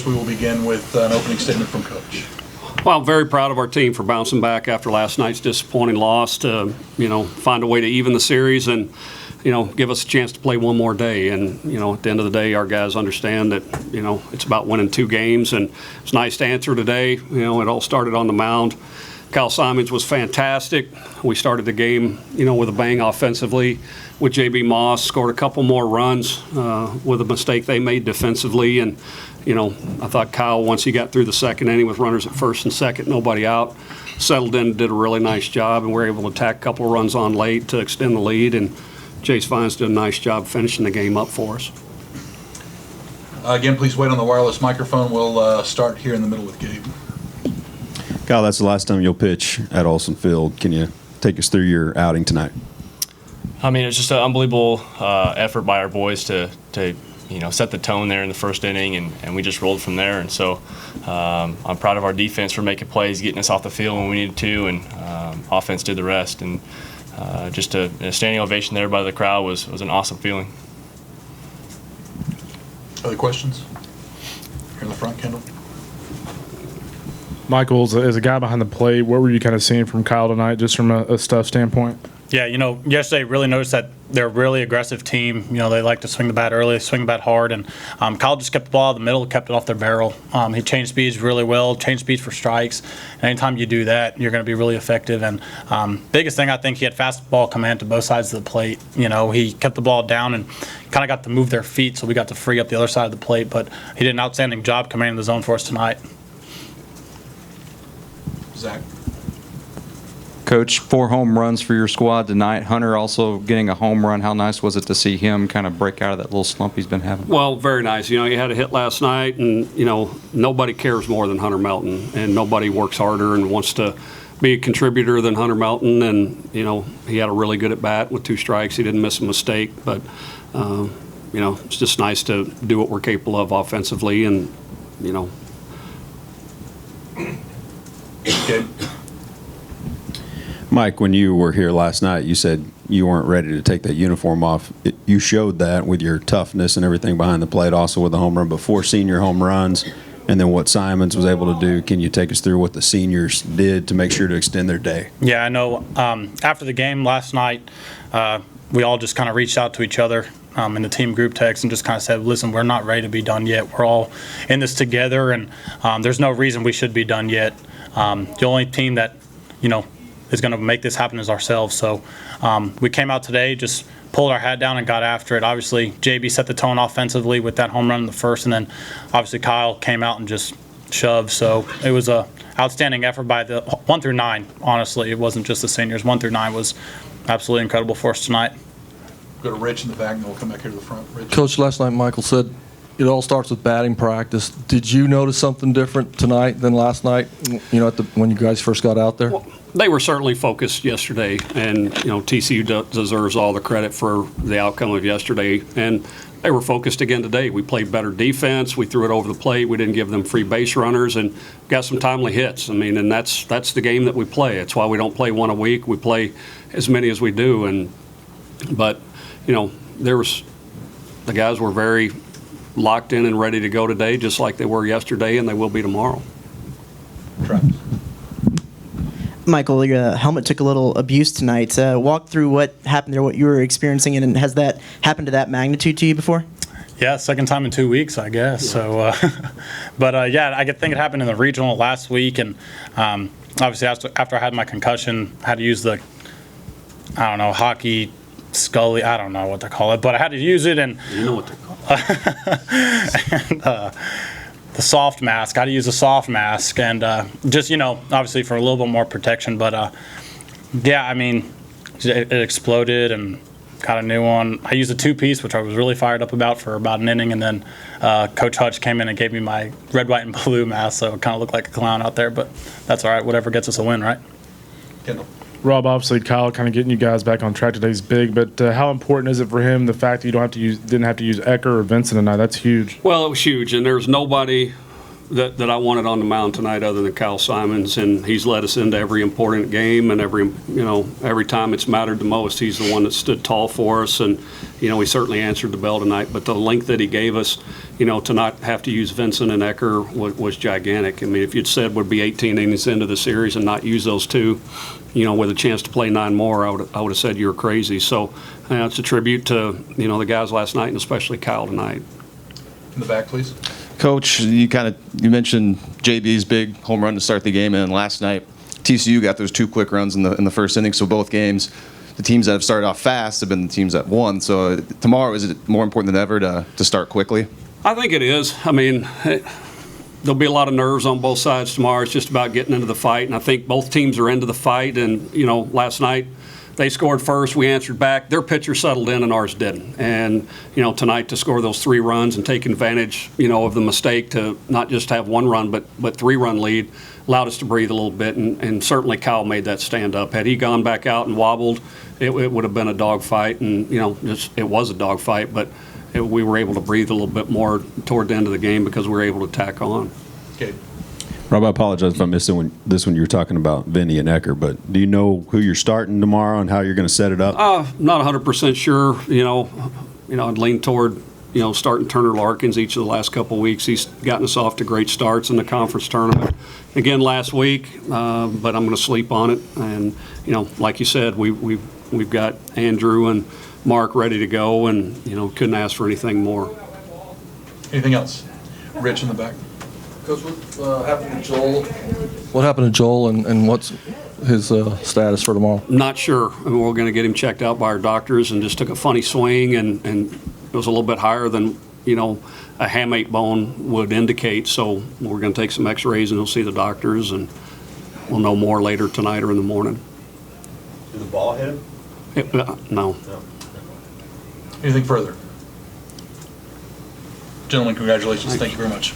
we will begin with an opening statement from Coach. Well, I'm very proud of our team for bouncing back after last night's disappointing loss to, find a way to even the series and, give us a chance to play one more day. And, at the end of the day, our guys understand that, it's about winning 2 games. And it's nice to answer today. It all started on the mound. Kyle Simonds was fantastic. We started the game, with a bang offensively with J.B. Moss, scored a couple more runs with a mistake they made defensively. And, I thought Kyle, once he got through the second inning with runners at first and second, nobody out, settled in, did a really nice job, and we were able to attack a couple runs on late to extend the lead. And Chase Vines did a nice job finishing the game up for us. Again, please wait on the wireless microphone. We'll start here in the middle with Gabe. Kyle, that's the last time you'll pitch at Olsen Field. Can you take us through your outing tonight? I mean, it's just an unbelievable effort by our boys to set the tone there in the first inning, and we just rolled from there. And so I'm proud of our defense for making plays, getting us off the field when we needed to, and offense did the rest. And just a standing ovation there by the crowd was an awesome feeling. Other questions? Here in the front, Kendall. Michael, as a guy behind the plate, what were you kind of seeing from Kyle tonight, just from a stuff standpoint? Yeah, yesterday really noticed that they're a really aggressive team. They like to swing the bat early, swing the bat hard, and Kyle just kept the ball out of the middle, kept it off their barrel. He changed speeds really well, changed speeds for strikes. And anytime you do that, you're going to be really effective. And biggest thing, I think, he had fastball command to both sides of the plate. He kept the ball down and kind of got to move their feet, so we got to free up the other side of the plate. But he did an outstanding job commanding the zone for us tonight. Zach. Coach, 4 home runs for your squad tonight. Hunter also getting a home run. How nice was it to see him kind of break out of that little slump he's been having? Well, very nice. He had a hit last night, and, nobody cares more than Hunter Melton, and nobody works harder and wants to be a contributor than Hunter Melton. And, he had a really good at-bat with 2 strikes. He didn't miss a mistake. But, it's just nice to do what we're capable of offensively and, Okay. Mike, when you were here last night, you said you weren't ready to take that uniform off. You showed that with your toughness and everything behind the plate, also with the home run, but 4 senior home runs, and then what Simonds was able to do. Can you take us through what the seniors did to make sure to extend their day? Yeah, I know. After the game last night, we all just kind of reached out to each other in the team group text and just kind of said, listen, we're not ready to be done yet. We're all in this together, and there's no reason we should be done yet. The only team that, is going to make this happen is ourselves. So we came out today, just pulled our hat down and got after it. Obviously, JB set the tone offensively with that home run in the first, and then obviously Kyle came out and just shoved. So it was a outstanding effort by the 1 through 9. Honestly, it wasn't just the seniors. 1 through 9 was absolutely incredible for us tonight. Go to Rich in the back, and then we'll come back here to the front. Rich. Coach, last night Michael said it all starts with batting practice. Did you notice something different tonight than last night, when you guys first got out there? Well, they were certainly focused yesterday, and, TCU deserves all the credit for the outcome of yesterday. And they were focused again today. We played better defense. We threw it over the plate. We didn't give them free base runners and got some timely hits. I mean, and that's the game that we play. It's why we don't play 1 a week. We play as many as we do. But the guys were very locked in and ready to go today, just like they were yesterday, and they will be tomorrow. Travis. Michael, your helmet took a little abuse tonight. Walk through what happened there, what you were experiencing, and has that happened to that magnitude to you before? Yeah, second time in 2 weeks, I guess. Yeah. So, but I think it happened in the regional last week, and obviously after I had my concussion, I had to use the, hockey scully, I don't know what they call it, but I had to use it, and you know what they call it. and, the soft mask. I had to use a soft mask, and just obviously for a little bit more protection. But it exploded and got a new one. I used a 2-piece, which I was really fired up about for about an inning, and then Coach Hutch came in and gave me my red, white, and blue mask, so it kind of looked like a clown out there. But that's all right. Whatever gets us a win, right? Kendall. Rob, obviously Kyle kind of getting you guys back on track today is big, but how important is it for him, the fact that you didn't have to use Ecker or Vincent tonight? That's huge. Well, it was huge, and there's nobody that I wanted on the mound tonight other than Kyle Simonds, and he's led us into every important game, and every time it's mattered the most, he's the one that stood tall for us, and he certainly answered the bell tonight. But the length that he gave us, to not have to use Vincent and Ecker was gigantic. I mean, if you'd said we'd be 18 innings into the series and not use those two, with a chance to play 9 more, I would have said you were crazy. So it's a tribute to the guys last night, and especially Kyle tonight. In the back, please. Coach, you mentioned JB's big home run to start the game, and last night TCU got those 2 quick runs in the first inning. So both games, the teams that have started off fast have been the teams that won. So tomorrow, is it more important than ever to start quickly? I think it is. I mean, there'll be a lot of nerves on both sides tomorrow. It's just about getting into the fight, and I think both teams are into the fight. And last night they scored first, we answered back. Their pitcher settled in and ours didn't. And tonight to score those 3 runs and take advantage of the mistake to not just have 1 run but 3-run lead allowed us to breathe a little bit. And certainly Kyle made that stand up. Had he gone back out and wobbled, it would have been a dogfight. And it was a dogfight, but we were able to breathe a little bit more toward the end of the game because we were able to tack on. Okay. Rob, I apologize if I missed this when you were talking about Vinny and Ecker, but do you know who you're starting tomorrow and how you're going to set it up? Not 100% sure. I'd lean toward starting Turner Larkins each of the last couple of weeks. He's gotten us off to great starts in the conference tournament again last week, but I'm going to sleep on it. And like you said, we've got Andrew and Mark ready to go, and couldn't ask for anything more. Anything else? Rich in the back. Coach, what happened to Joel? What happened to Joel, and what's his status for tomorrow? Not sure. I mean, we're going to get him checked out by our doctors, and just took a funny swing, and it was a little bit higher than a hamate bone would indicate. So we're going to take some X-rays, and he'll see the doctors, and we'll know more later tonight or in the morning. Did the ball hit him? No. Anything further? Gentlemen, congratulations. Thank you very much.